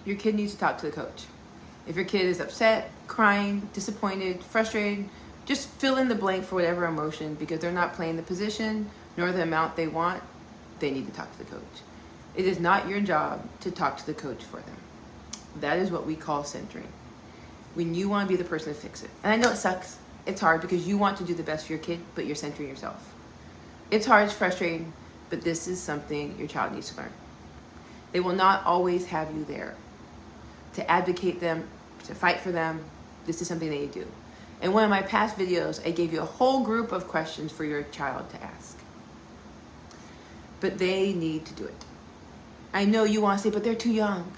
your kid needs to talk to the coach. If your kid is upset, crying, disappointed, frustrated, just fill in the blank for whatever emotion, because they're not playing the position nor the amount they want, they need to talk to the coach. It is not your job to talk to the coach for them. That is what we call centering. When you want to be the person to fix it. And I know it sucks. It's hard because you want to do the best for your kid, but you're centering yourself. It's hard, it's frustrating, but this is something your child needs to learn. They will not always have you there to advocate them, to fight for them. This is something they need to do. In one of my past videos, I gave you a whole group of questions for your child to ask. But they need to do it. I know you want to say, but they're too young.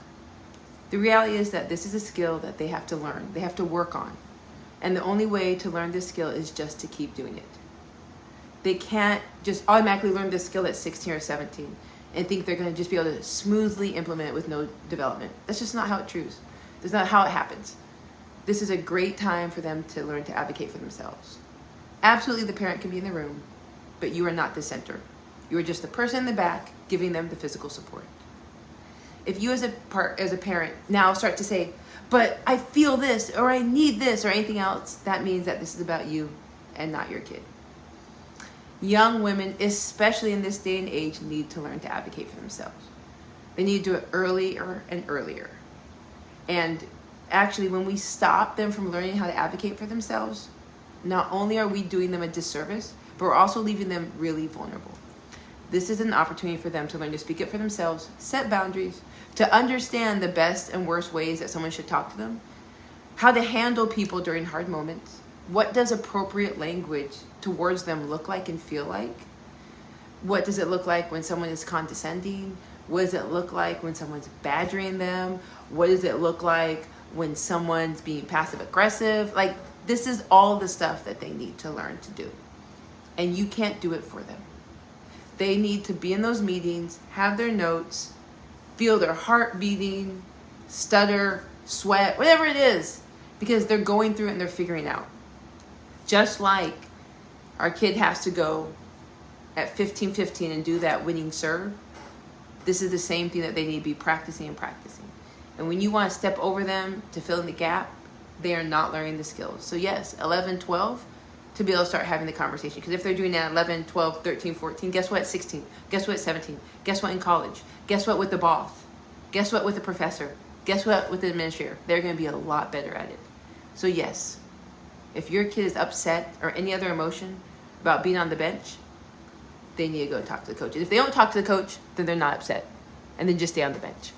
The reality is that this is a skill that they have to learn. They have to work on. And the only way to learn this skill is just to keep doing it. They can't just automatically learn this skill at 16 or 17 and think they're going to just be able to smoothly implement it with no development. That's just not how it trues. That's not how it happens. This is a great time for them to learn to advocate for themselves. Absolutely, the parent can be in the room, but you are not the center. You are just the person in the back giving them the physical support. If you as a parent now start to say, but I feel this, or I need this, or anything else, that means that this is about you and not your kid. Young women, especially in this day and age, need to learn to advocate for themselves. They need to do it earlier and earlier. And actually, when we stop them from learning how to advocate for themselves, not only are we doing them a disservice, but we're also leaving them really vulnerable. This is an opportunity for them to learn to speak up for themselves, set boundaries, to understand the best and worst ways that someone should talk to them, how to handle people during hard moments. What does appropriate language towards them look like and feel like? What does it look like when someone is condescending? What does it look like when someone's badgering them? What does it look like when someone's being passive aggressive? Like, this is all the stuff that they need to learn to do. And you can't do it for them. They need to be in those meetings, have their notes, feel their heart beating, stutter, sweat, whatever it is, because they're going through it and they're figuring out. Just like our kid has to go at 15-15 and do that winning serve, this is the same thing that they need to be practicing and practicing. And when you want to step over them to fill in the gap, they are not learning the skills. So yes, 11, 12, to be able to start having the conversation. Because if they're doing that at 11, 12, 13, 14, guess what at 16? Guess what at 17? Guess what in college? Guess what with the boss? Guess what with the professor? Guess what with the administrator? They're going to be a lot better at it. So yes, if your kid is upset or any other emotion about being on the bench, they need to go talk to the coach. If they don't talk to the coach, then they're not upset. And then just stay on the bench.